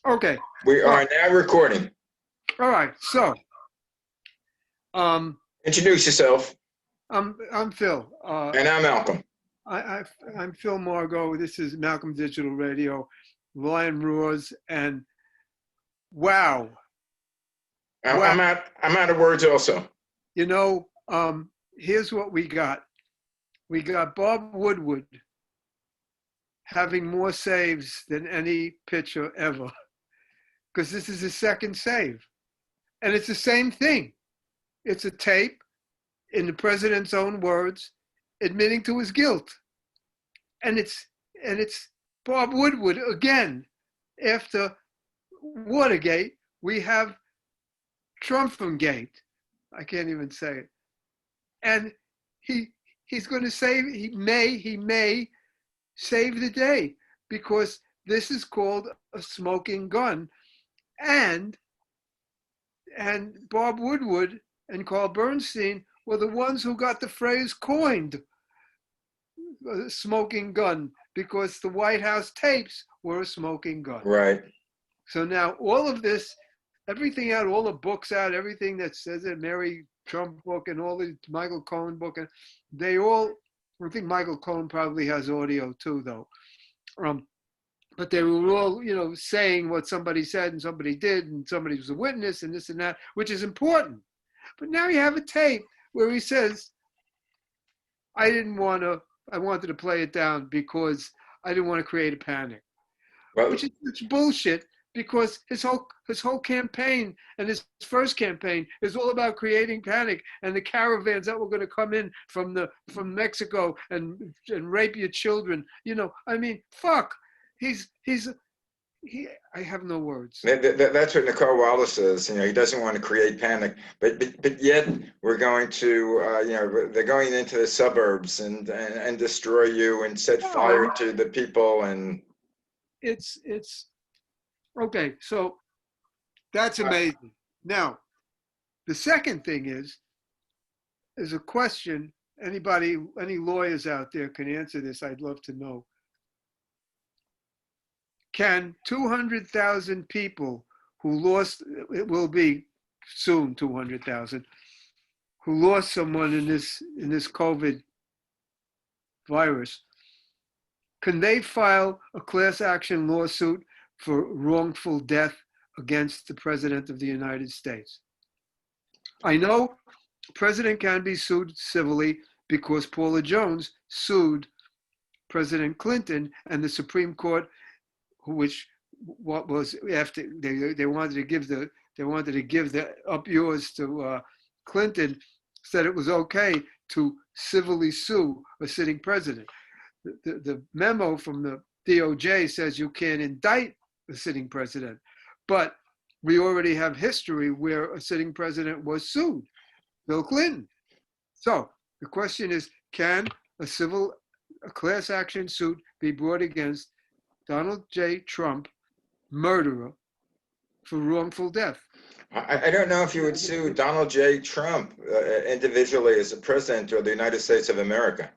Okay. We All right. are now recording. All right. So, um, Introduce yourself. I'm Phil. And I'm Malcolm. I, I I'm Phil Margot. This is Malcolm Digital Radio, Lion Roars, and wow, wow. I'm out of words also. You know, here's what we got. We got Bob Woodward having more saves than any pitcher ever, because this is his second save, and it's the same thing. It's a tape, in the president's own words, admitting to his guilt. And it's Bob Woodward again. After Watergate, we have Trumpfgate. I can't even say it. And he he's going to save. He may save the day because this is called a smoking gun. And Bob Woodward and Carl Bernstein were the ones who got the phrase coined, smoking gun, because the White House tapes were a smoking gun. Right. So now all of this, everything out, all the books out, everything that says it, Mary Trump book and all the Michael Cohen book, and they all, I think Michael Cohen probably has audio too, though. Um, but they were all, saying what somebody said and somebody did and somebody was a witness and this and that, which is important. But now you have a tape where he says, I wanted to play it down because I didn't want to create a panic, Well, which is such bullshit because his whole campaign and his first campaign is all about creating panic and the caravans that were going to come in from Mexico and rape your children. I mean, fuck. I have no words. that's what Nicole Wallace says. He doesn't want to create panic, but yet we're going to, they're going into the suburbs and destroy you and set No, fire to the people and. it's okay. So that's amazing. Now, the second thing is a question. Any lawyers out there can answer this. I'd love to know. Can 200,000 people who lost, it will be soon 200,000, who lost someone in this COVID virus, can they file a class action lawsuit for wrongful death against the President of the United States? I know the President can be sued civilly because Paula Jones sued President Clinton, and the Supreme Court, which what was after they wanted to give the up yours to Clinton, said it was okay to civilly sue a sitting president. The memo from the DOJ says you can't indict a sitting president, but we already have history where a sitting president was sued, Bill Clinton. So the question is, can a class action suit be brought against Donald J. Trump, murderer, for wrongful death? I don't know if you would sue Donald J. Trump individually as the president of the United States of America,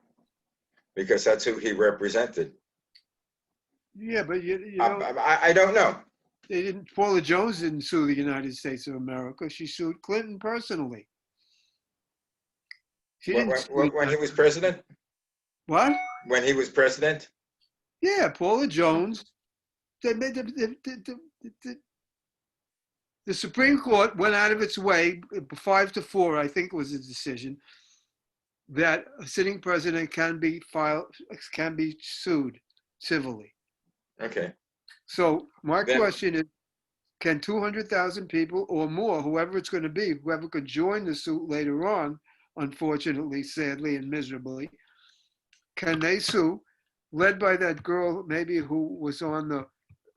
because that's who he represented. Yeah, but I don't know. Paula Jones didn't sue the United States of America. She sued Clinton personally. She didn't sue When he was president? What? When he was president? Yeah, Paula Jones. The Supreme Court went out of its way, 5-4, I think was the decision, that a sitting president can be sued civilly. Okay. So my question is, can 200,000 people or more, whoever it's going to be, whoever could join the suit later on, unfortunately, sadly, and miserably, can they sue, led by that girl maybe who was on the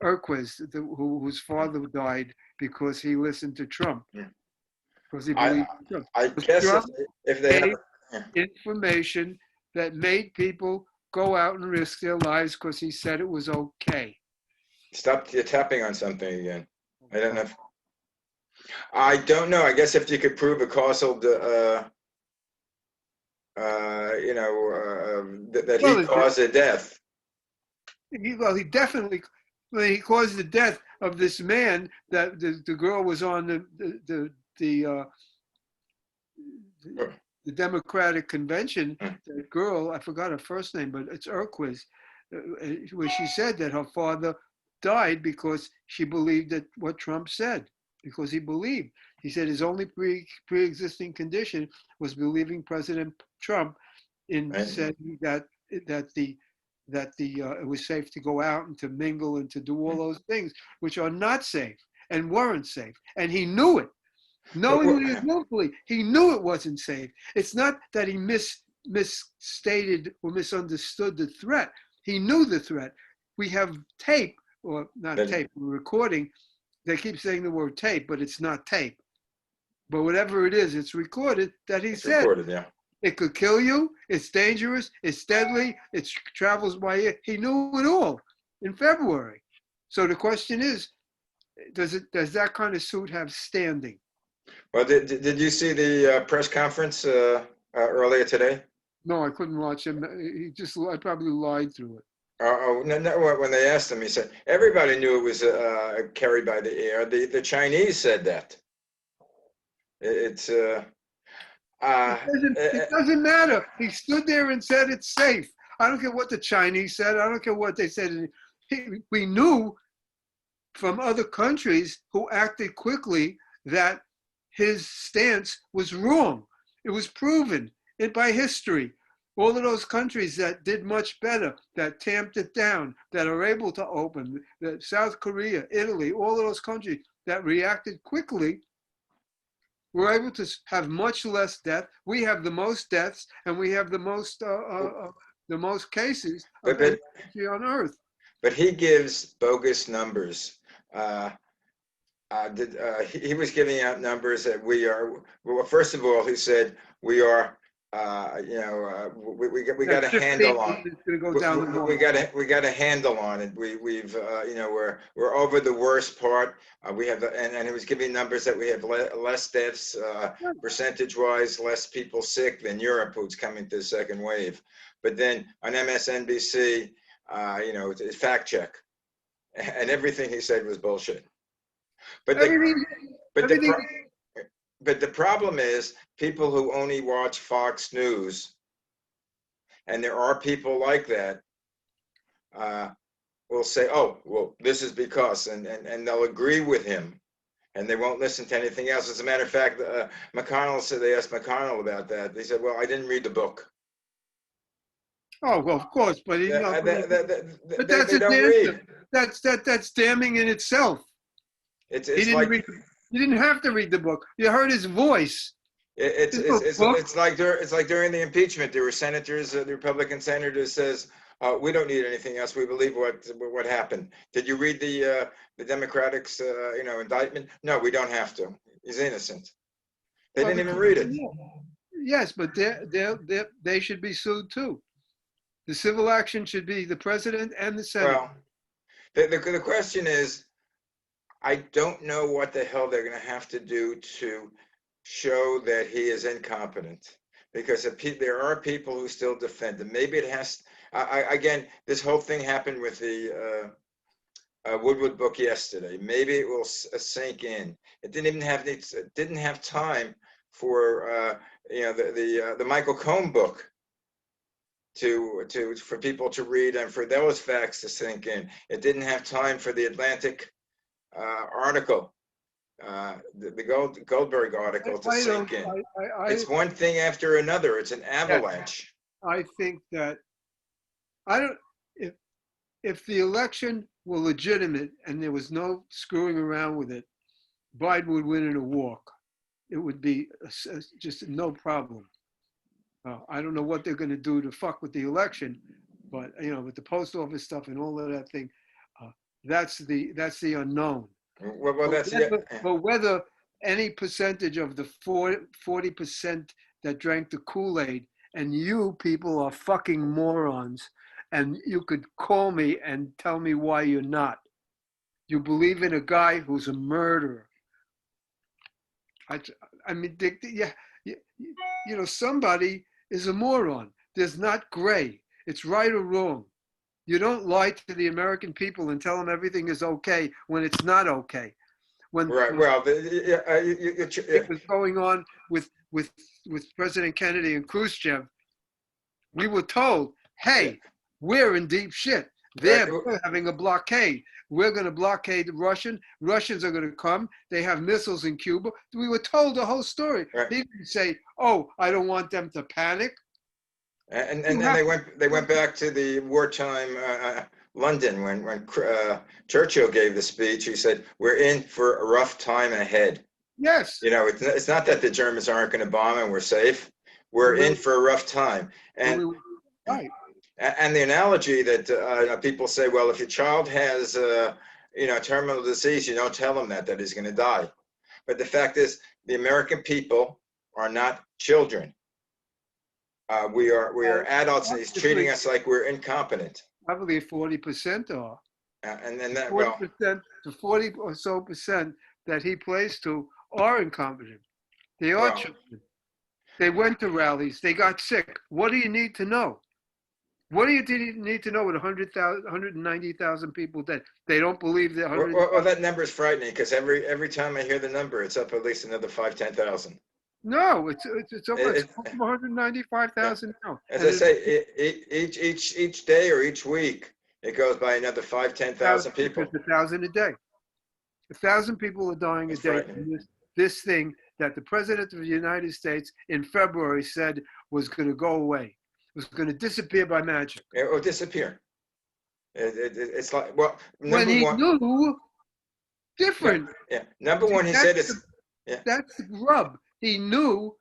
Urquiz, whose father died because he listened to Trump, because he believed Trump. I guess Trump if they have information that made people go out and risk their lives because he said it was okay. Stop tapping on something again. I don't know. I don't know. I guess if you could prove a causal, that he caused a death. He definitely. Well, he caused the death of this man that the girl was on the Democratic convention. The girl, I forgot her first name, but it's Urquiz, where she said that her father died because she believed that what Trump said, because he believed. He said his only pre-existing condition was believing President Trump in Right. saying that it was safe to go out and to mingle and to do all those things, which are not safe and weren't safe. And he knew it. Knowingly or willfully, he knew it wasn't safe. It's not that he misstated or misunderstood the threat. He knew the threat. We have tape, or not tape, recording. They keep saying the word tape, but it's not tape. But whatever it is, it's recorded that he said, recorded, yeah. It could kill you, it's dangerous, it's deadly, it travels by air. He knew it all in February. So the question is, does that kind of suit have standing? Well, did you see the press conference earlier today? No, I couldn't watch him. I probably lied through it. No, when they asked him, he said, everybody knew it was carried by the air. The Chinese said that. It doesn't matter. He stood there and said it's safe. I don't care what the Chinese said. I don't care what they said. We knew from other countries who acted quickly that his stance was wrong. It was proven by history. All of those countries that did much better, that tamped it down, that are able to open, South Korea, Italy, all of those countries that reacted quickly, were able to have much less death. We have the most deaths, and we have the most cases of any country on earth. But he gives bogus numbers. He was giving out numbers that we are. Well, first of all, he said we are. We got a handle on. We got a handle on it. We've we're over the worst part. We have and he was giving numbers that we have less deaths percentage-wise, less people sick than Europe, who's coming to the second wave. But then on MSNBC, it's fact check, and everything he said was bullshit. But the problem is people who only watch Fox News, and there are people like that, will say, oh, well, this is because, and they'll agree with him, and they won't listen to anything else. As a matter of fact, McConnell said, they asked McConnell about that. They said, well, I didn't read the book. Oh, well, of course, but they that's don't read. That's damning in itself. He didn't have to read the book. You heard his voice. It's like during the impeachment, there were senators, the Republican senators says, we don't need anything else. We believe what happened. Did you read the Democrats' indictment? No, we don't have to. He's innocent. They didn't even read it. Yes, but they should be sued too. The civil action should be the president and the Senate. Well, the question is, I don't know what the hell they're going to have to do to show that he is incompetent, because there are people who still defend him. Maybe it has. Again, this whole thing happened with the Woodward book yesterday. Maybe it will sink in. It didn't have time for the Michael Cohen book for people to read and for those facts to sink in. It didn't have time for the Atlantic article, the Goldberg article to sink in. It's one thing after another. It's an avalanche. I think that if the election were legitimate and there was no screwing around with it, Biden would win in a walk. It would be just no problem. I don't know what they're going to do to fuck with the election, but with the post office stuff and all of that thing, that's the unknown. But whether any percentage of the 40% that drank the Kool-Aid, and you people are fucking morons, and you could call me and tell me why you're not. You believe in a guy who's a murderer. I mean, somebody is a moron. There's not gray. It's right or wrong. You don't lie to the American people and tell them everything is okay when it's not okay. Right. When Well, it was going on with President Kennedy and Khrushchev, we were told, yeah, hey, we're in deep shit. right. They're having a blockade. We're going to blockade the Russian. Russians are going to come. They have missiles in Cuba. We were told the whole story. Right. He didn't say, oh, I don't want them to panic. And they went back to the wartime London when Churchill gave the speech. He said, "We're in for a rough time ahead." Yes. You know, it's not that the Germans aren't going to bomb and we're safe. We're in for a rough time. And Right. and the analogy that people say, well, if your child has terminal disease, you don't tell him that he's going to die. But the fact is, the American people are not children. We are adults, and he's treating us like we're incompetent. Probably 40% are. And then that 40% to 40 or so percent that he plays to are incompetent. They are children. They went to rallies. They got sick. What do you need to know? What do you need to know with 190,000 people dead? They don't believe that. Well, that number is frightening because every time I hear the number, it's up at least another 5,000-10,000. No, it's over 195,000 now. As I say, each day or each week, it goes by another 5,000-10,000 people. 1,000 a day. 1,000 people are dying a day from this thing that the President of the United States in February said was going to go away. It was going to disappear by magic. It will disappear. It's like, well, when he knew different. Yeah. Number one, he said it's. That's the rub. He knew,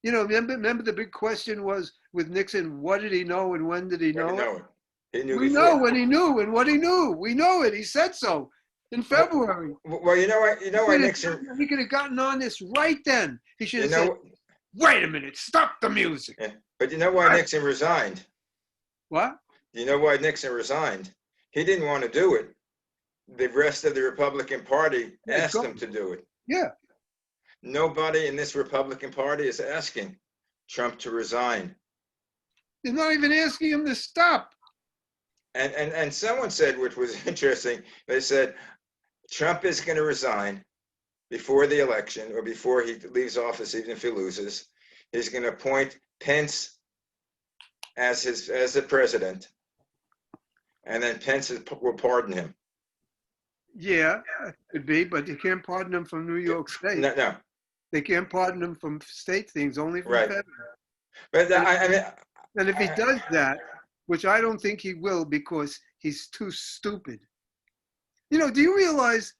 remember the big question was with Nixon, what did he know and when did he know it? He knew we know when he knew and what he knew. We know it. He said so in February. Well, you know what, Nixon. He could have gotten on this right then. He should have said, wait a minute, stop the music. Yeah. But you know why Nixon resigned? What? You know why Nixon resigned? He didn't want to do it. The rest of the Republican Party asked him to do it. Yeah. Nobody in this Republican Party is asking Trump to resign. They're not even asking him to stop. And someone said, which was interesting, they said, Trump is going to resign before the election or before he leaves office, even if he loses. He's going to appoint Pence as the president, and then Pence will pardon him. Yeah, it could be, but you can't pardon him from New York State. No. They can't pardon him from state things, only from federal. But and if he does that, which I don't think he will because he's too stupid. Do you realize,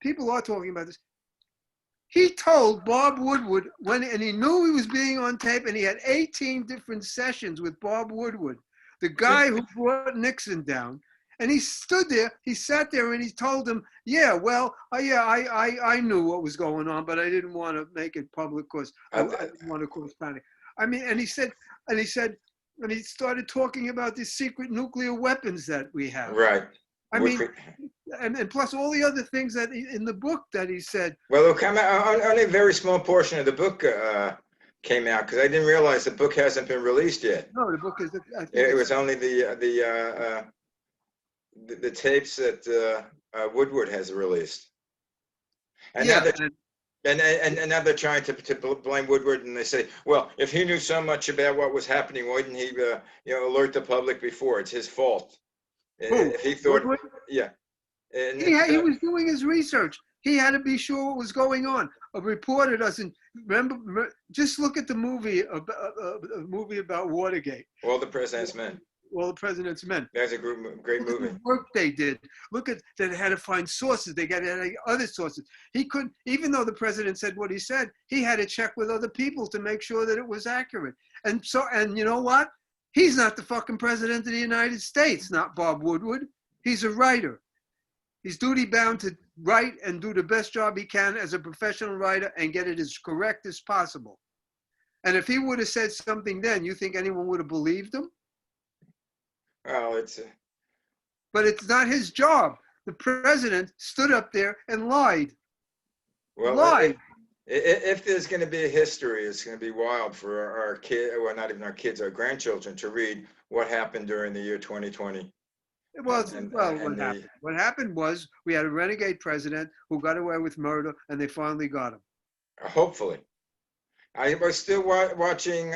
people are talking about this. He told Bob Woodward and he knew he was being on tape, and he had 18 different sessions with Bob Woodward, the guy who brought Nixon down. And he stood there, he sat there and he told him, I knew what was going on, but I didn't want to make it public because I didn't want to cause panic. And he started talking about these secret nuclear weapons that we have. Right. And plus all the other things that in the book that he said. Well, it'll come out, only a very small portion of the book came out because I didn't realize the book hasn't been released yet. No, the book is. It was only the tapes that Woodward has released. And now now they're trying to blame Woodward, and they say, well, if he knew so much about what was happening, why didn't he alert the public before? It's his fault. If he thought, Woodward? Yeah. And he was doing his research. He had to be sure what was going on. A reporter doesn't remember. Just look at the movie about Watergate. All the President's Men. All the President's Men. That's a great movie. Look at the work they did. Look at that. They had to find sources. They got to other sources. He couldn't, even though the president said what he said, he had to check with other people to make sure that it was accurate. And you know what? He's not the fucking president of the United States, not Bob Woodward. He's a writer. He's duty bound to write and do the best job he can as a professional writer and get it as correct as possible. And if he would have said something then, you think anyone would have believed him? Well, but it's not his job. The president stood up there and lied. Well, lied. If there's going to be a history, it's going to be wild for our kid, well, not even our kids, our grandchildren to read what happened during the year 2020. Well, And, well, and what the, happened? What happened was we had a renegade president who got away with murder, and they finally got him. hopefully. I was still watching,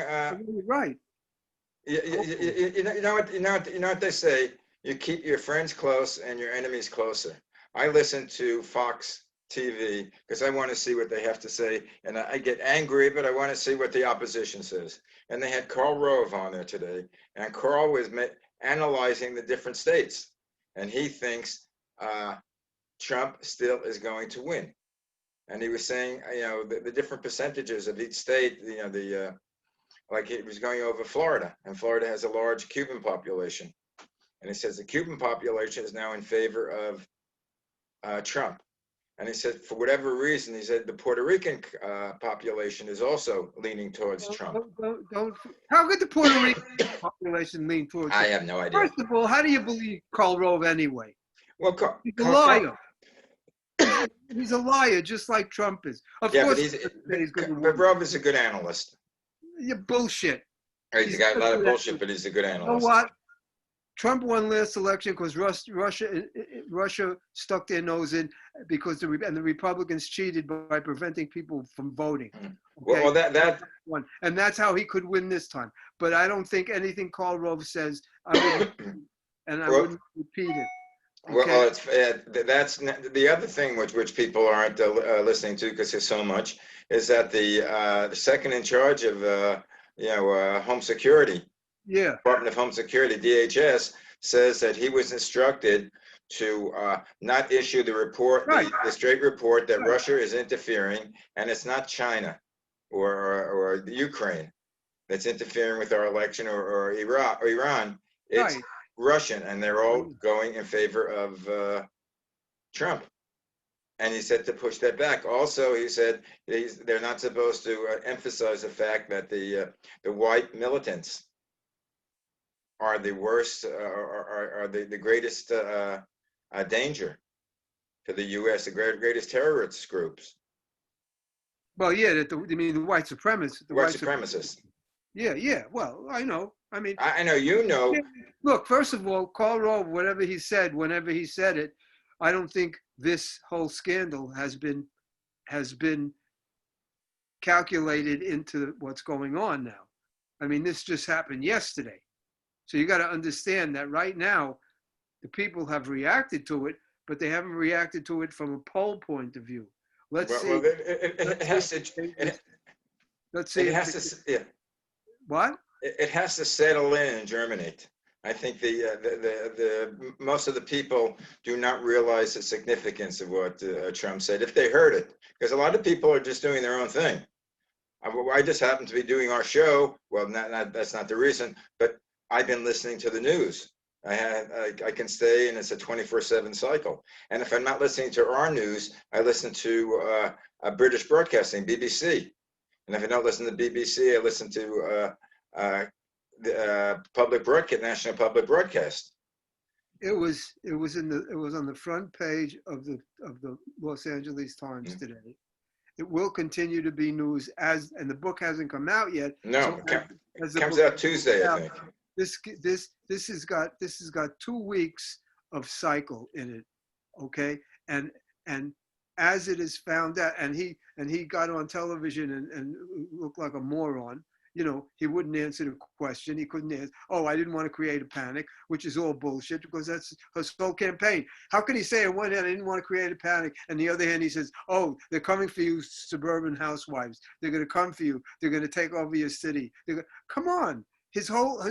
Right. you know what they say, you keep your friends close and your enemies closer. I listen to Fox TV because I want to see what they have to say, and I get angry, but I want to see what the opposition says. And they had Karl Rove on there today, and Karl was analyzing the different states, and he thinks Trump still is going to win. And he was saying, the different percentages of each state, like he was going over Florida, and Florida has a large Cuban population. And he says the Cuban population is now in favor of Trump. And he said, for whatever reason, he said the Puerto Rican population is also leaning towards Trump. How could the Puerto Rican population lean towards I Trump? have no idea. First of all, how do you believe Karl Rove anyway? Well, He's a liar. He's a liar, just like Trump is. Of yeah, course, but Rove is a good analyst. You're bullshit. He's got a lot of bullshit, but he's a good analyst. You know what? Trump won last election because Russia stuck their nose in because the Republicans cheated by preventing people from voting. Okay? Well, that one, and that's how he could win this time. But I don't think anything Karl Rove says I wouldn't repeat it. Okay? Well, that's the other thing which people aren't listening to because there's so much is that the second in charge of home security. Yeah. Department of Home Security, DHS, says that he was instructed to not issue the report, right. the straight report that right. Russia is interfering, and it's not China or the Ukraine that's interfering with our election or Iran. It's right. Russian, and they're all going in favor of Trump. And he said to push that back. Also, he said they're not supposed to emphasize the fact that the white militants are the worst, are the greatest danger to the U.S., the greatest terrorist groups. Well, yeah, the white supremacists. The white supremacists. Yeah. Well, I know. I mean, I know you know. Look, first of all, Karl Rove, whatever he said, whenever he said it, I don't think this whole scandal has been calculated into what's going on now. I mean, this just happened yesterday. So you got to understand that right now, the people have reacted to it, but they haven't reacted to it from a poll point of view. Let's see. Well, it has to. Let's see. It has to. Yeah. What? It has to settle in and germinate. I think the most of the people do not realize the significance of what Trump said if they heard it, because a lot of people are just doing their own thing. I just happen to be doing our show. Well, that's not the reason, but I've been listening to the news. I can stay, and it's a 24/7 cycle. And if I'm not listening to our news, I listen to British Broadcasting, BBC. And if I don't listen to BBC, I listen to the public broadcast, National Public Broadcast. It was on the front page of the Los Angeles Times today. It will continue to be news and the book hasn't come out yet. No, it comes out Tuesday, I think. This has got 2 weeks of cycle in it, okay? And as it is found out, and he got on television and looked like a moron. You know, he wouldn't answer the question. He couldn't answer. Oh, I didn't want to create a panic, which is all bullshit because that's his whole campaign. How can he say on one hand, I didn't want to create a panic, and the other hand, he says, oh, they're coming for you, suburban housewives. They're going to come for you. They're going to take over your city. Come on. His whole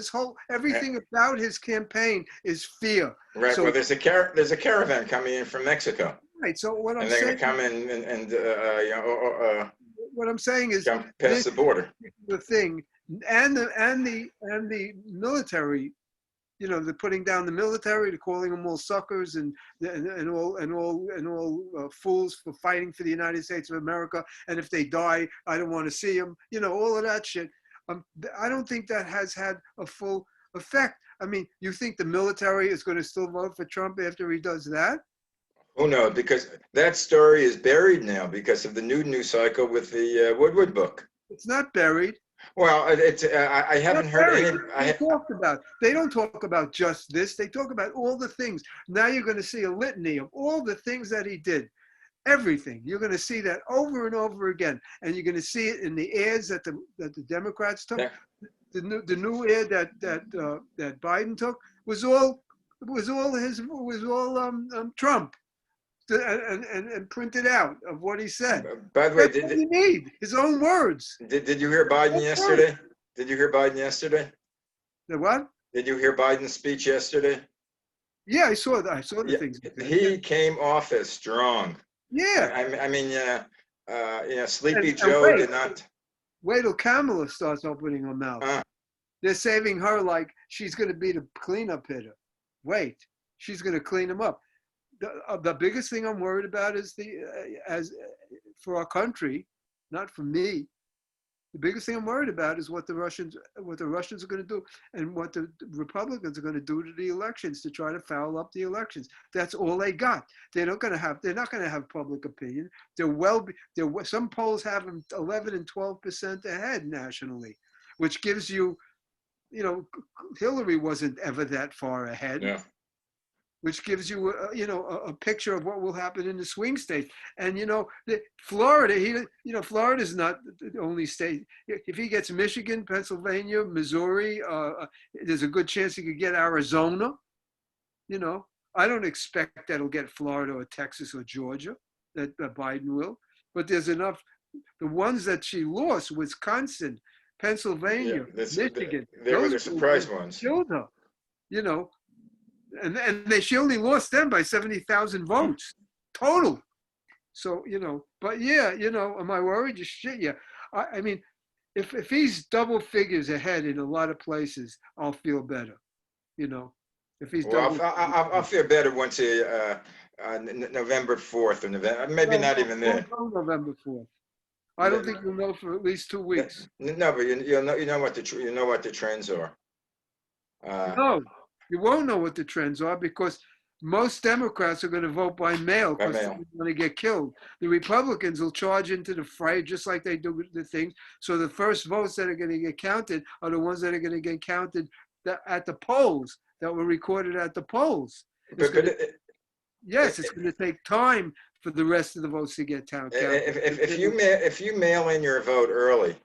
everything about his campaign is fear. Right. So, well, there's a caravan coming in from Mexico. Right. So what I'm saying, they're going to come in and what I'm saying is jump past the border. The thing, and the military, you know, they're putting down the military. They're calling them all suckers and all fools for fighting for the United States of America. And if they die, I don't want to see them. You know, all of that shit. I don't think that has had a full effect. I mean, you think the military is going to still vote for Trump after he does that? Who knows? Because that story is buried now because of the new news cycle with the Woodward book. It's not buried. Well, I haven't Not heard buried. any. They talked about. They don't talk about just this. They talk about all the things. Now you're going to see a litany of all the things that he did. Everything. You're going to see that over and over again, and you're going to see it in the ads that the Democrats took. Yeah. The new ad that Biden took was all Trump and printed out of what he said. By the way, That's what you need. His own words. did you hear Biden yesterday? Did you hear Biden yesterday? The what? Did you hear Biden's speech yesterday? Yeah, I saw that. I saw the Yeah, things. he came off as strong. Yeah. I mean, Sleepy And Joe wait. did not. Wait till Kamala starts opening her mouth. They're saving her like she's going to be the cleanup hitter. Wait, she's going to clean them up. The biggest thing I'm worried about is as for our country, not for me. The biggest thing I'm worried about is what the Russians are going to do, and what the Republicans are going to do to the elections to try to foul up the elections. That's all they got. They're not going to have public opinion. Some polls have them 11 and 12% ahead nationally, which gives you, Hillary wasn't ever that far ahead. Yeah. Which gives you, a picture of what will happen in the swing states. And, Florida, Florida's not the only state. If he gets Michigan, Pennsylvania, Missouri, there's a good chance he could get Arizona. I don't expect that he'll get Florida or Texas or Georgia, that Biden will. But there's enough. The ones that she lost, Wisconsin, Pennsylvania, Michigan. They were the surprise ones. Killed her, And she only lost them by 70,000 votes total. So, but yeah, am I worried? Shit, yeah. I mean, if he's double figures ahead in a lot of places, I'll feel better. If he's I'll feel better once November 4th or November, maybe not even there. November 4th. I don't think you'll know for at least 2 weeks. No, but you know what the trends are. No. You won't know what the trends are because most Democrats are going to vote by mail because they're going to get killed. The Republicans will charge into the fray just like they do the things. So the first votes that are going to get counted are the ones that are going to get counted at the polls, that were recorded at the polls. Yes, it's going to take time for the rest of the votes to get counted. If you mail in your vote early,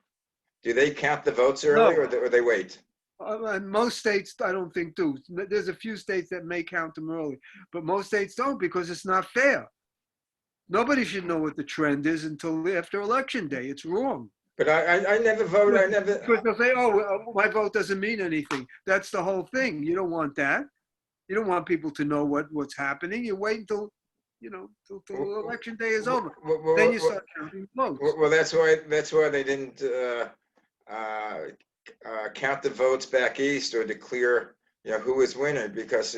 do they count the votes early or they wait? Most states, I don't think, do. There's a few states that may count them early, but most states don't because it's not fair. Nobody should know what the trend is until after Election Day. It's wrong. But I never vote. I never. Because they'll say, my vote doesn't mean anything. That's the whole thing. You don't want that. You don't want people to know what's happening. You wait until Election Day is over. Then you start counting votes. Well, that's why they didn't count the votes back east or declare who was winner, because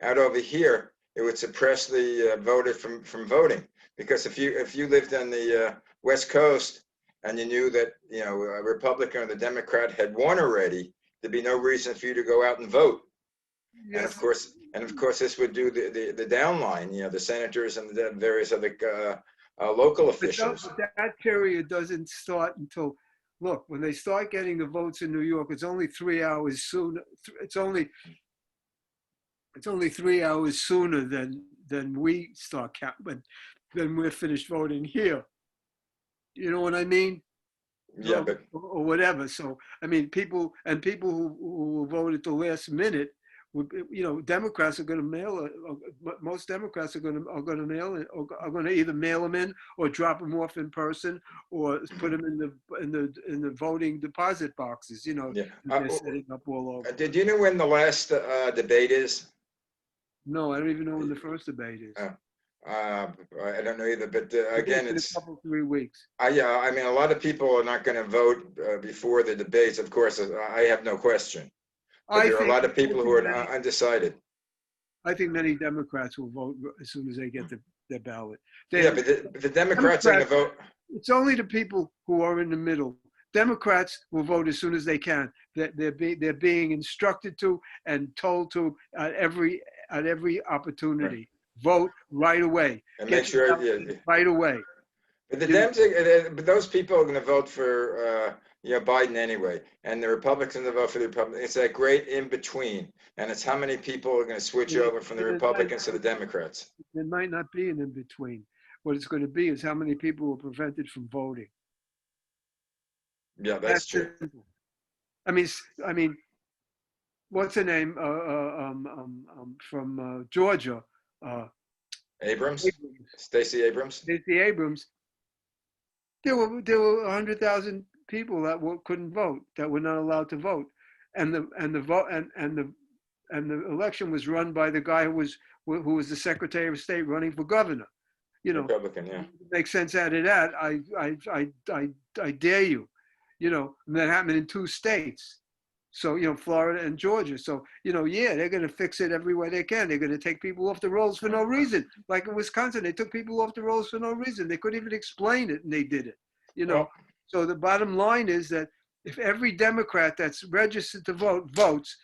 out over here it would suppress the voter from voting. Because if you lived on the West Coast and you knew that a Republican or the Democrat had won already, there'd be no reason for you to go out and vote. Yes. And of course this would do the downline, the senators and the various other local officials. But that period doesn't start until, look, when they start getting the votes in New York, it's only 3 hours sooner. It's only 3 hours sooner than we start counting, than we're finished voting here. You know what I mean? Yeah, or whatever. So I mean, people who vote at the last minute, Democrats are going to mail. Most Democrats are going to mail it, or are going to either mail them in or drop them off in person, or put them in the voting deposit boxes. They're setting up all over. Did you know when the last debate is? No, I don't even know when the first debate is. I don't know either, but again, it's a couple 3 weeks. I mean, a lot of people are not going to vote before the debates. Of course, I have no question. But there are a lot of people who are undecided. I think many Democrats will vote as soon as they get their ballot. But the Democrats are going to vote. It's only the people who are in the middle. Democrats will vote as soon as they can. They're being instructed to and told to at every opportunity. vote right away. And Get make sure, your yeah, ballot right away. but the You know, Dems, but those people are going to vote for, Biden anyway, and the Republicans will vote for the Republicans. It's that great in between, and it's how many people are going to switch it, over from the it might, Republicans to the Democrats. it might not be an in between. What it's going to be is how many people were prevented from voting. Yeah, that's That's true. simple. I mean, I mean, what's her name from Georgia? Uh, Abrams, Abrams, Stacey Abrams. Stacey Abrams. There were 100,000 people that couldn't vote, that were not allowed to vote, and the vote and the election was run by the guy who was the Secretary of State running for governor. You know, Republican, yeah. make sense out of that. I dare you. You know, and that happened in 2 states. So, you know, Florida and Georgia. So, you know, yeah, they're going to fix it every way they can. They're going to take people off the rolls for no reason. Like in Wisconsin, they took people off the rolls for no reason. They couldn't even explain it, and they did it. You know, Well, so the bottom line is that if every Democrat that's registered to vote votes,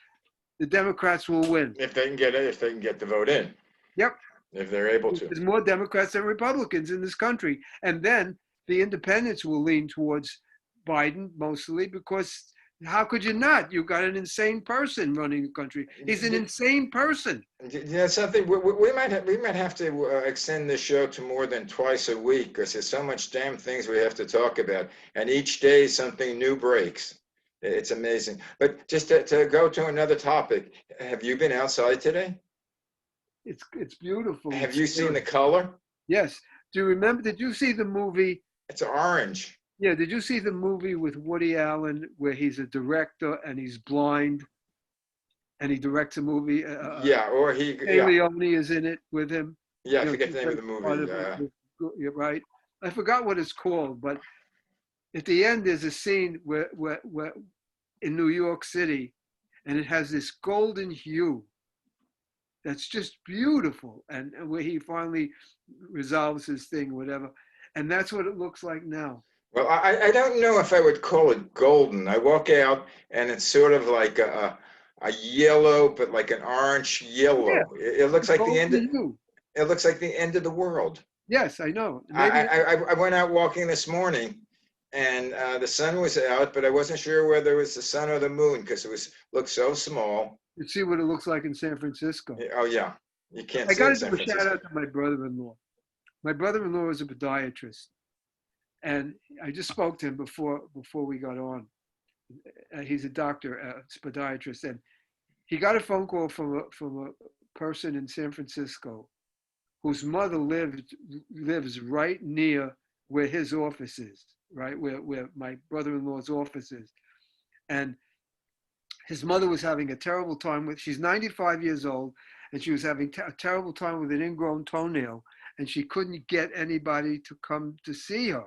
the Democrats will win. if they can get it, if they can get the vote in, Yep. if they're able to. There's more Democrats than Republicans in this country. And then the independents will lean towards Biden mostly because how could you not? You've got an insane person running the country. He's an insane person. You know something, we might have to extend this show to more than twice a week because there's so much damn things we have to talk about, and each day something new breaks. It's amazing. But just to go to another topic, have you been outside today? It's beautiful. Have you seen the color? Yes. Do you remember? Did you see the movie? It's orange. Yeah. Did you see the movie with Woody Allen where he's a director and he's blind, and he directs a movie? Yeah, or he. Ray Yeah, Leone is in it with him. yeah. I You know, forget the name of the part movie. of it. You're right. I forgot what it's called, but at the end there's a scene where in New York City, and it has this golden hue that's just beautiful, and where he finally resolves his thing, whatever, and that's what it looks like now. Well, I don't know if I would call it golden. I walk out and it's sort of like a yellow, but like an orange yellow. Yeah, It looks like the end. golden hue. It looks like the end of the world. Yes, I know. Maybe I went out walking this morning, and the sun was out, but I wasn't sure whether it was the sun or the moon because looked so small. you see what it looks like in San Francisco. Oh yeah, you can't I see got in to San do a shout Francisco. out to my brother-in-law. My brother-in-law is a podiatrist, and I just spoke to him before we got on. He's a doctor, a podiatrist, and he got a phone call from a person in San Francisco whose mother lives right near where his office is, right where my brother-in-law's office is, and his mother was having a terrible time with. She's 95 years old, and she was having a terrible time with an ingrown toenail, and she couldn't get anybody to come to see her.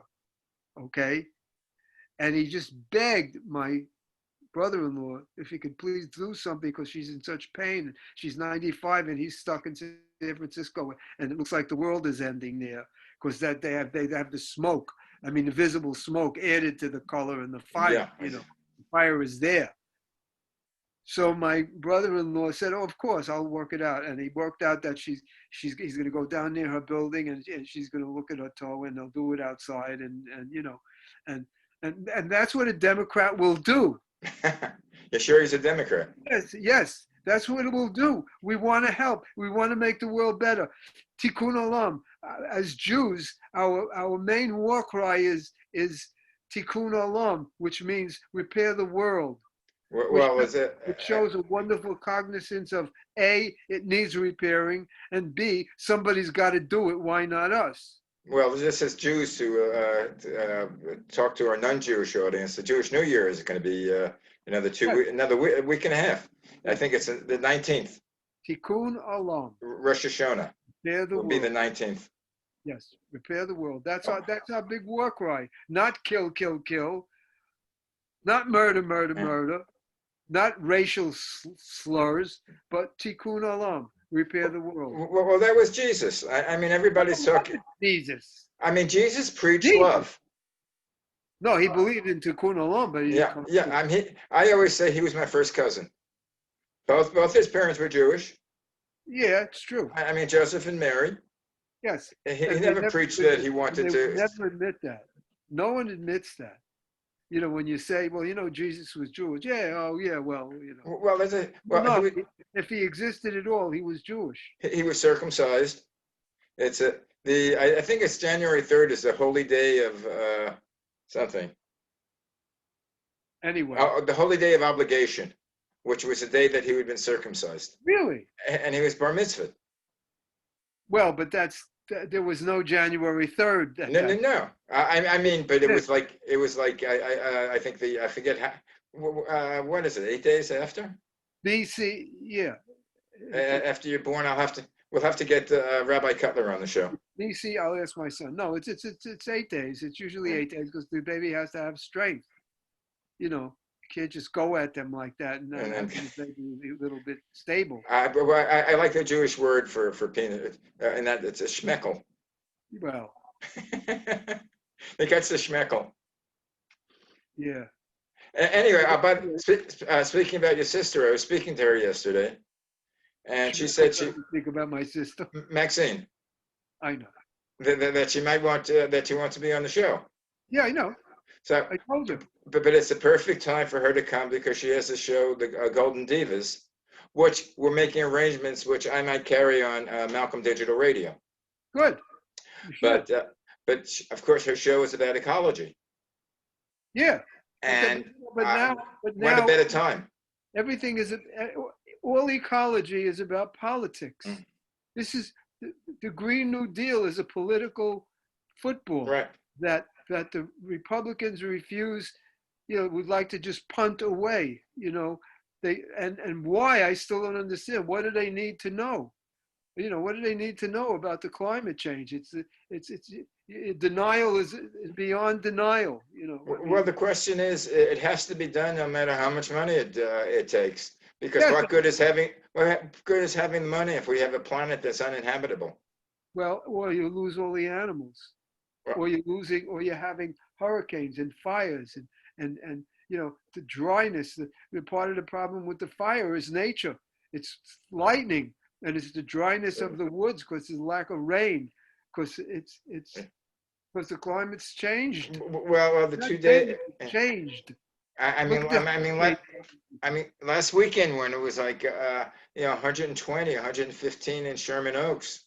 Okay, and he just begged my brother-in-law if he could please do something because she's in such pain. She's 95 and he's stuck in San Francisco, and it looks like the world is ending there because that they have the smoke. I mean, the visible smoke added to the color and the fire. Yeah. You know, the fire is there. So my brother-in-law said, "Oh, of course, I'll work it out." And he worked out that he's going to go down near her building and she's going to look at her toe, and they'll do it outside, and you know, and that's what a Democrat will do. You sure he's a Democrat? Yes, that's what it will do. We want to help. We want to make the world better. Tikkun olam. As Jews, our main war cry is Tikkun olam, which means repair the world. Well, is it? It shows a wonderful cognizance of A, it needs repairing, and B, somebody's got to do it. Why not us? Well, just as Jews to talk to our non-Jewish audience, the Jewish New Year is going to be another week and a half. I think it's the 19th. Tikkun olam. Rosh Hashanah Repair the will world. be the 19th. Yes, repair the world. That's our big war cry. Not kill, kill, kill. Not murder, murder, murder. Not racial slurs, but tikkun olam, repair the world. Well, that was Jesus. I mean, everybody's talking. Jesus. I mean, Jesus preached Jesus. love. No, he believed in tikkun olam, but he didn't I always say he was my first cousin. Both his parents were Jewish, Yeah, it's true. I mean, Joseph and Mary. Yes, He and they never never preached would, that he and wanted they would to. never admit that. No one admits that. You know, when you say, well, you know, Jesus was Jewish. Yeah, oh yeah, well, you know. Well, that's a, Well, well, no, if he existed at all, he was Jewish. he was circumcised. It's a the I think it's January 3rd is the holy day of something. Anyway, Oh, the holy day of obligation, which was the day that he had been circumcised, really? and he was bar mitzvah. Well, but there was no January 3rd at No, no, that. no. I mean, but Yeah, it was like I think I forget how. What is it? 8 days after? BC, yeah. After you're born, we'll have to get Rabbi Cutler on the show. BC, I'll ask my son. No, it's 8 days. It's usually 8 days because the baby has to have strength. You know, you can't just go at them like that and And have then, the baby a little bit stable. I like the Jewish word for peanut, and that it's a schmeckel. Well, They catch the schmeckel. yeah. Anyway, but speaking about your sister, I was speaking to her yesterday, and she said Think about my sister. Maxine, I know. that she might want that you want to be on the show. Yeah, I know. So, I told you. but it's the perfect time for her to come because she has a show, the Golden Divas, which we're making arrangements, which I might carry on Malcolm Digital Radio. Good. But of course, her show is about ecology. Yeah. And but now when a better time? everything is all ecology is about politics. Mm. This is the Green New Deal is a political football Right. that the Republicans refuse, you know, would like to just punt away. You know, they and why I still don't understand. What do they need to know? You know, what do they need to know about the climate change? It's denial is beyond denial. You know. I mean, Well, the question is, it has to be done no matter how much money it takes. Because yes, what good is having money if we have a planet that's uninhabitable? well, or you lose all the animals, Well, or you're having hurricanes and fires and you know the dryness. The part of the problem with the fire is nature. It's lightning, and it's the dryness of the woods because there's lack of rain, because because the climate's changed. well, the Not 2 day. changed. I Look mean, at I mean, last weekend when it was like 120, 115 in Sherman Oaks,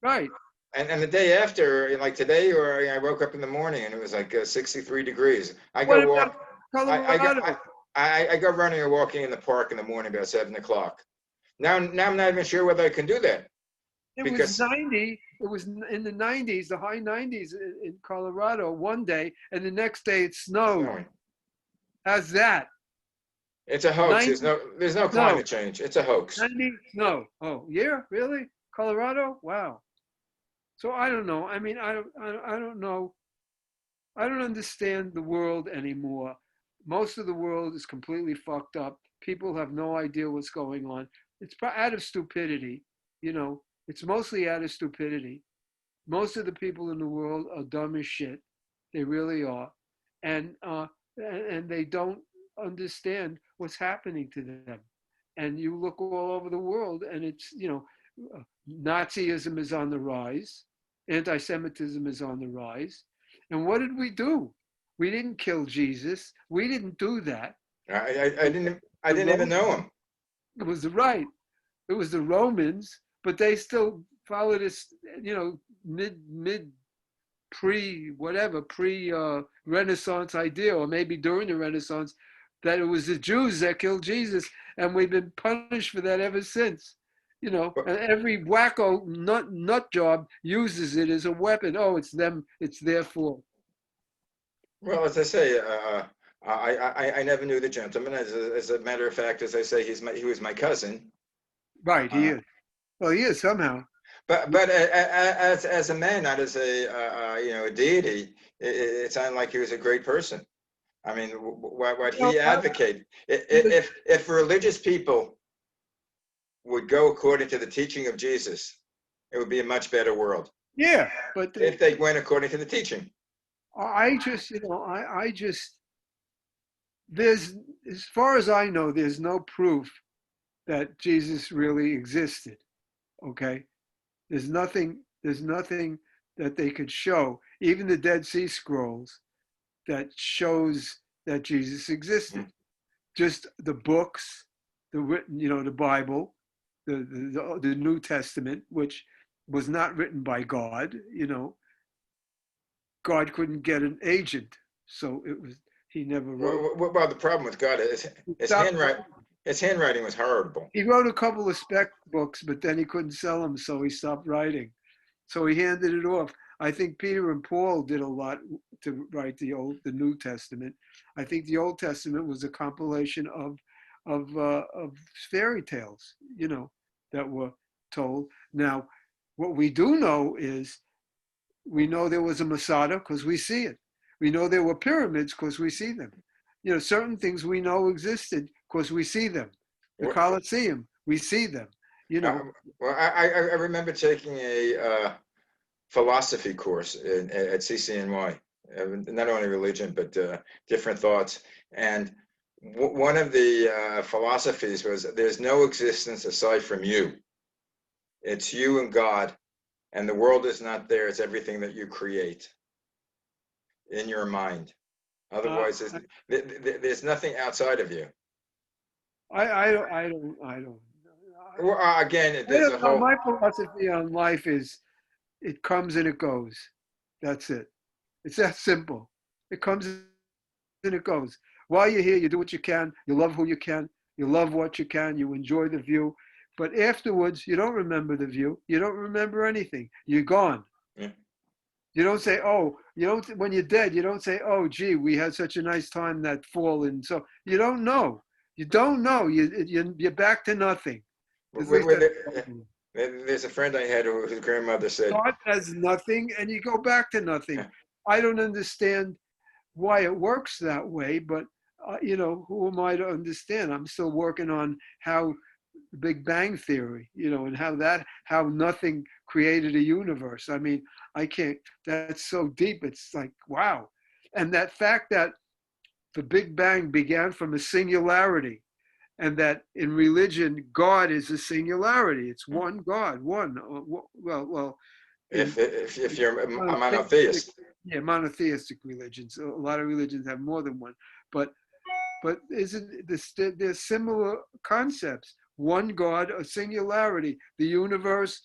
right. and the day after, like today, or I woke up in the morning and it was like 63 degrees. I What go about walk. Colorado? I go running or walking in the park in the morning about 7 o'clock. Now I'm not even sure whether I can do that It was because 90. It was in the 90s, the high 90s in Colorado one day, and the next day it snowed. snowing. How's that? It's a hoax. 90 There's no snow. climate change. It's a hoax. 90 snow. Oh, yeah, really? Colorado? Wow. So I don't know. I mean, I don't know. I don't understand the world anymore. Most of the world is completely fucked up. People have no idea what's going on. It's out of stupidity, you know. It's mostly out of stupidity. Most of the people in the world are dumb as shit. They really are, and they don't understand what's happening to them. And you look all over the world, and it's Nazism is on the rise, anti-Semitism is on the rise, and what did we do? We didn't kill Jesus. We didn't do that. I didn't even know him. It was right. It was the Romans, but they still followed this, mid pre Renaissance idea, or maybe during the Renaissance, that it was the Jews that killed Jesus, and we've been punished for that ever since. You know, and every wacko nut job uses it as a weapon. Oh, it's them. It's their fault. Well, as I say, I never knew the gentleman. As a matter of fact, as I say, he was my cousin. Right, he is. Well, he is somehow. But as a man, not as a deity, it sounded like he was a great person. I mean, what he advocated. If religious people would go according to the teaching of Jesus, it would be a much better world. Yeah, but if they went according to the teaching. I just, there's, as far as I know, there's no proof that Jesus really existed. Okay, there's nothing that they could show, even the Dead Sea Scrolls, that shows that Jesus existed. Just the books, the written, the Bible, the New Testament, which was not written by God. God couldn't get an agent, so he never wrote. Well, the problem with God is his handwriting. His handwriting was horrible. He wrote a couple of spec books, but then he couldn't sell them, so he stopped writing. So he handed it off. I think Peter and Paul did a lot to write the New Testament. I think the Old Testament was a compilation of fairy tales, that were told. Now, what we do know is we know there was a Masada because we see it. We know there were pyramids because we see them. Certain things we know existed because we see them. The Colosseum, we see them. Well, I remember taking a philosophy course at CCNY, not only religion, but different thoughts. And one of the philosophies was there's no existence aside from you. It's you and God, and the world is not there. It's everything that you create in your mind. Otherwise, there's nothing outside of you. I don't. Well, again, there's a whole. My philosophy on life is, it comes and it goes. That's it. It's that simple. It comes and it goes. While you're here, you do what you can. You love who you can. You love what you can. You enjoy the view. But afterwards, you don't remember the view. You don't remember anything. You're gone. Yeah. You don't say, oh, when you're dead, you don't say, oh, gee, we had such a nice time that fall. And so you don't know. You don't know. You're back to nothing. There's a friend I had whose grandmother said, God has nothing, and you go back to nothing. I don't understand why it works that way, but who am I to understand? I'm still working on how the Big Bang Theory, and how nothing created a universe. I mean, I can't. That's so deep. It's like, wow. And that fact that the Big Bang began from a singularity, and that in religion, God is a singularity. It's one God, one. Well. If you're a monotheist. Yeah, monotheistic religions. A lot of religions have more than one, but isn't there's similar concepts? One God, a singularity, the universe,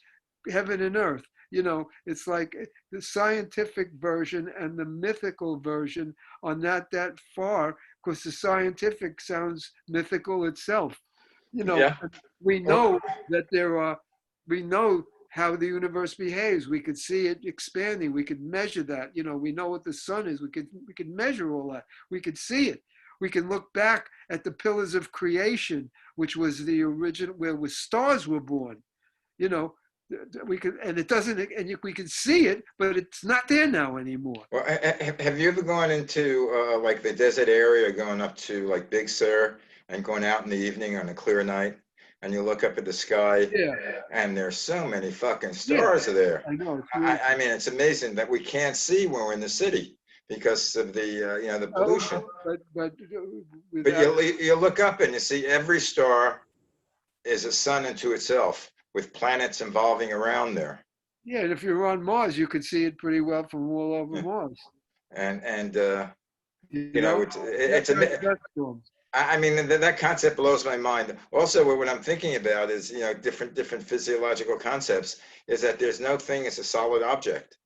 heaven and earth. It's like the scientific version and the mythical version are not that far, because the scientific sounds mythical itself. Yeah. We know that we know how the universe behaves. We could see it expanding. We could measure that. We know what the sun is. We could measure all that. We could see it. We can look back at the pillars of creation, which was the original, where stars were born. We could, and it doesn't, and we can see it, but it's not there now anymore. Well, have you ever gone into like the desert area, going up to like Big Sur, and going out in the evening on a clear night, and you look up at the sky, yeah, and there's so many fucking stars there. I know. I mean, it's amazing that we can't see when we're in the city because of the the pollution. But you look up and you see every star is a sun unto itself, with planets evolving around there. Yeah, and if you're on Mars, you could see it pretty well from all over Mars. And it's I mean, that concept blows my mind. Also, what I'm thinking about is, different physiological concepts, is that there's no thing as a solid object.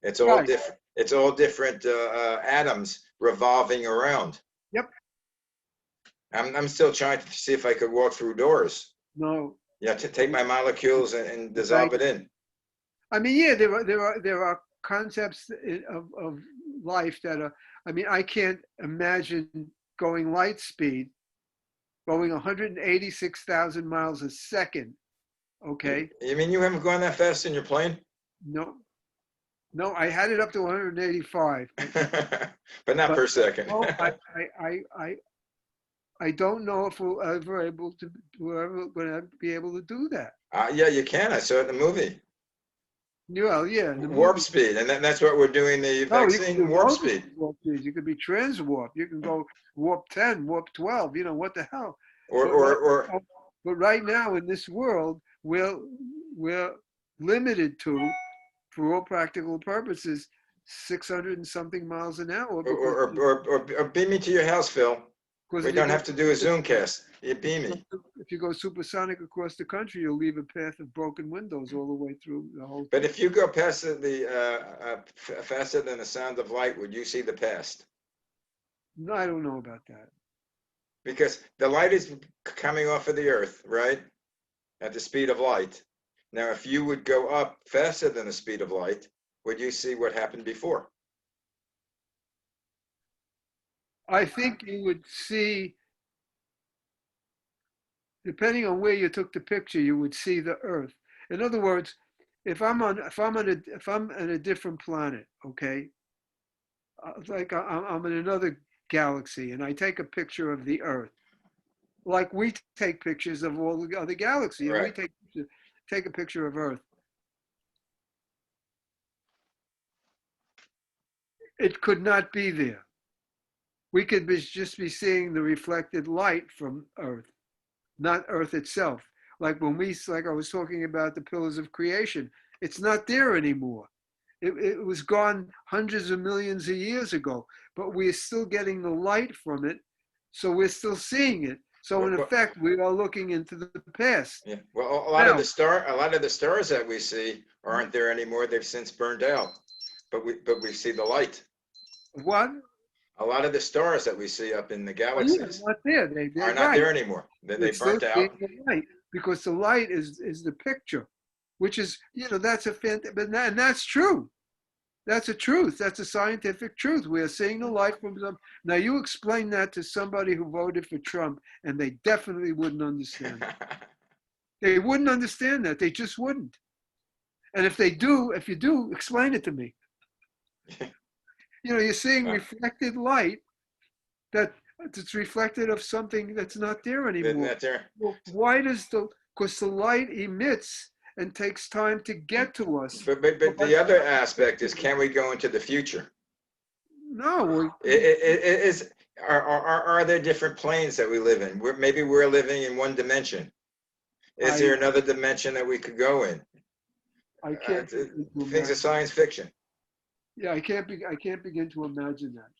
It's all different. It's all different atoms revolving around. Yep. I'm still trying to see if I could walk through doors. No. Yeah, to take my molecules and dissolve it in. I mean, yeah, there are concepts of life that are. I mean, I can't imagine going light speed, going 186,000 miles a second. Okay. You mean you haven't gone that fast in your plane? No, I had it up to 185. But not per second. No, I don't know if we're ever going to be able to do that. Yeah, you can. I saw it in the movie. Well, yeah. Warp speed, and that's what we're doing. The vaccine, warp speed. You could be transwarp. You can go warp 10, warp 12. What the hell? But right now in this world, we're limited to, for all practical purposes, 600 and something miles an hour. Or beam me to your house, Phil. Because We don't have to do a Zoom cast. You beam me. if you go supersonic across the country, you'll leave a path of broken windows all the way through the whole. But if you go past faster than the sound of light, would you see the past? No, I don't know about that. Because the light is coming off of the earth, right? At the speed of light. Now, if you would go up faster than the speed of light, would you see what happened before? I think you would see, depending on where you took the picture, you would see the Earth. In other words, if I'm in a different planet, okay, like I'm in another galaxy, and I take a picture of the Earth, like we take pictures of all the other galaxies, and we Right. take a picture of Earth. It could not be there. We could just be seeing the reflected light from Earth, not Earth itself. Like I was talking about the pillars of creation, it's not there anymore. It was gone hundreds of millions of years ago, but we're still getting the light from it, so we're still seeing it. So in effect, we are looking into the past. Yeah. Well, a lot of the stars that we see aren't there anymore. They've since burned out. But we see the light. What? A lot of the stars that we see up in the Oh, yeah, galaxies not there. are not there anymore. They We're still burnt out. seeing the light, because the light is the picture, which is, that's but and that's true. That's a truth. That's a scientific truth. We are seeing the light from some. Now you explain that to somebody who voted for Trump, and they definitely wouldn't understand. They wouldn't understand that. They just wouldn't. And if you do, explain it to me. You're seeing reflected light that's reflected of something that's not there anymore. Not there. Well, because the light emits and takes time to get to us. But the other aspect is, can we go into the future? No. Are there different planes that we live in? Maybe we're living in one dimension. Is there another dimension that we could go in? I can't. Things of science fiction. Yeah, I can't begin to imagine that.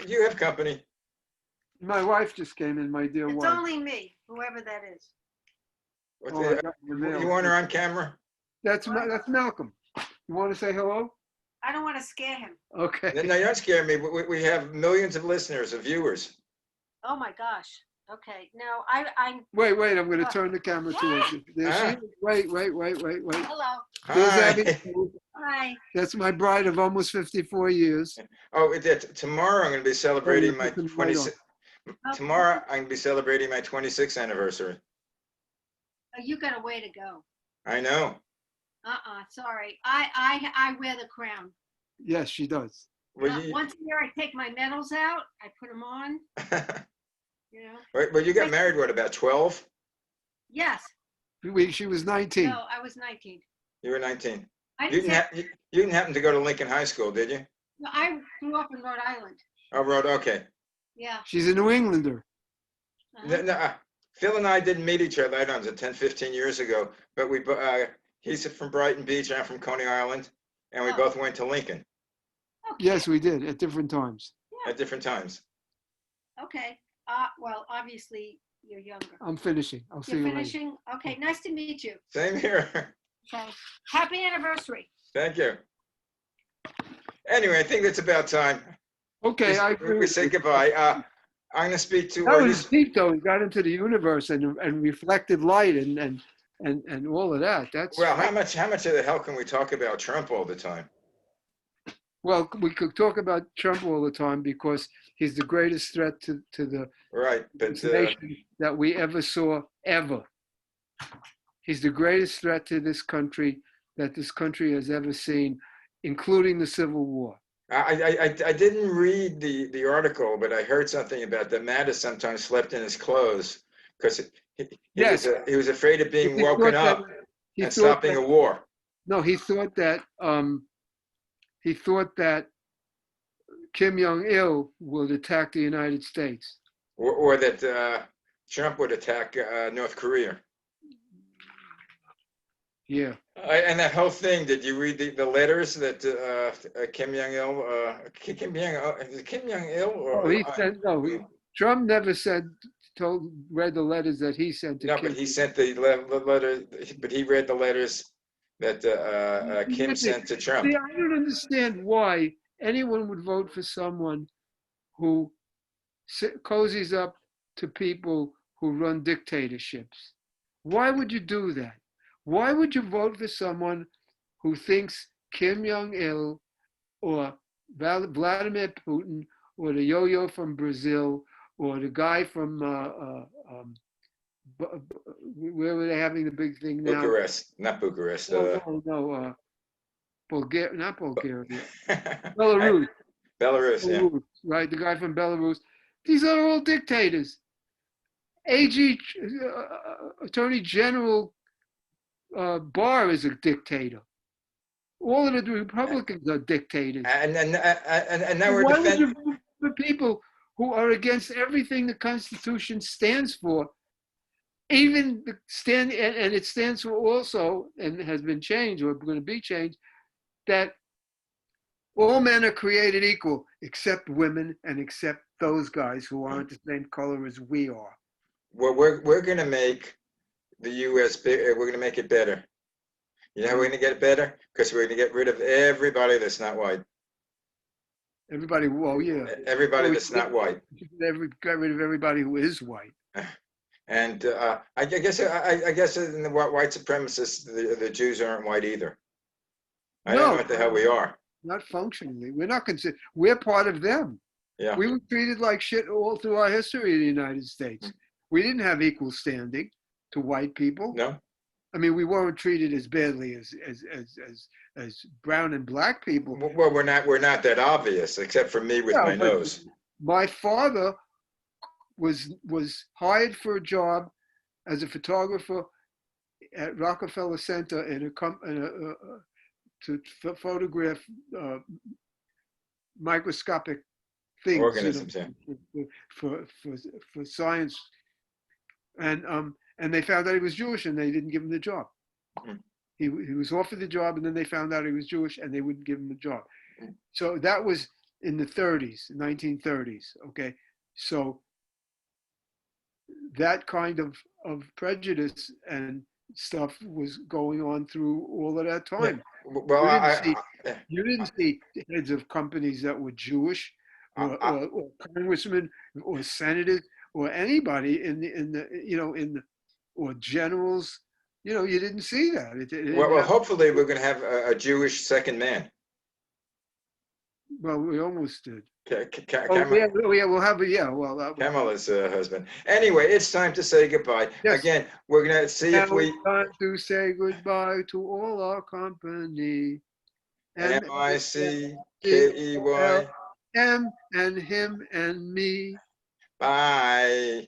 You have company. My wife just came in, my dear wife. It's only me, whoever that is. You want her on camera? That's Malcolm. You want to say hello? I don't want to scare him. Okay. No, you don't scare me. We have millions of listeners, of viewers. Oh my gosh. Okay. No, I'm. Wait. I'm going to turn the camera to her. There she is. Wait. Hello. There's Hi. Abby. Hi. That's my bride of almost 54 years. Oh, tomorrow I'm going to be celebrating my Right 26th. Tomorrow I'm going to be celebrating my 26th anniversary. Oh, you got a way to go. I know. Sorry. I wear the crown. Yes, she does. Once a year, I take my medals out. I put them on. Well, you got married, what, about 12? Yes. She was 19. No, I was 19. You were 19. I You didn't happen to go to Lincoln High School, did you? No, I grew up in Rhode Island. Oh, okay. Yeah. She's a New Englander. Uh-huh. Phil and I didn't meet each other, I don't know, 10, 15 years ago, but he's from Brighton Beach, I'm from Coney Island, and we both went to Lincoln. Okay. Yes, we did, at different times. At different times. Okay. Well, obviously, you're younger. I'm finishing. I'll see You're you later. finishing? Okay, nice to meet you. Same here. Okay. Happy anniversary. Thank you. Anyway, I think it's about time. Okay, I agree. We say goodbye. I'm going to speak to. That was deep, though. He got into the universe and reflected light and all of that. That's well. How much of the hell can we talk about Trump all the time? Well, we could talk about Trump all the time because he's the greatest threat to the nation that we ever saw, ever. He's the greatest threat to this country that this country has ever seen, including the Civil War. I didn't read the article, but I heard something about that Mattis sometimes slept in his clothes because he was afraid of being woken up and stopping a war. No, he thought that Kim Jong-il would attack the United States. Or that Trump would attack North Korea. Yeah. And that whole thing, did you read the letters that Kim Jong-il, is it Kim Jong-il or? Oh, he said, no, Trump never read the letters that he sent to No, Kim. but he sent the letter, but he read the letters that Kim sent to Trump. See, I don't understand why anyone would vote for someone who cozies up to people who run dictatorships. Why would you do that? Why would you vote for someone who thinks Kim Jong-il or Vladimir Putin or the yo-yo from Brazil or the guy from where were they having the big thing now? Bucharest, not Bucharest. No, Bulgaria, not Bulgaria. Belarus. Belarus, yeah. Belarus, right? The guy from Belarus. These are all dictators. AG, Attorney General Barr is a dictator. All of the Republicans are dictators. And now we're Why would defending. you vote for people who are against everything the Constitution stands for? Even the and it stands for also, and has been changed or going to be changed, that all men are created equal, except women and except those guys who aren't the same color as we are. Well, we're going to make the U.S. We're going to make it better. You know how we're going to get it better? Because we're going to get rid of everybody that's not white. Everybody, well, yeah. Everybody that's not white. Got rid of everybody who is white. And I guess in the white supremacists, the Jews aren't white either. I don't know what the hell we are. Not functionally. We're not considered. We're part of them. Yeah. We were treated like shit all through our history of the United States. We didn't have equal standing to white people. No. I mean, we weren't treated as badly as brown and black people. Well, we're not that obvious, except for me with my nose. My father was hired for a job as a photographer at Rockefeller Center to photograph microscopic things, Organisms, for science, and they found out he was Jewish, and they didn't give him the job. He was offered the job, and then they found out he was Jewish, and they wouldn't give him the job. So that was in the 1930s. Okay, so that kind of prejudice and stuff was going on through all of that time. Well, you didn't see heads of companies that were Jewish, or congressmen, or senators, or anybody or generals. You didn't see that. Well, hopefully we're going to have a Jewish second man. Well, we almost did. Kamala's husband. Anyway, it's time to say goodbay. Yes. Again, we're going to see if we... time to say goodbye to all our company. MICKEY. M and him and me. Bye.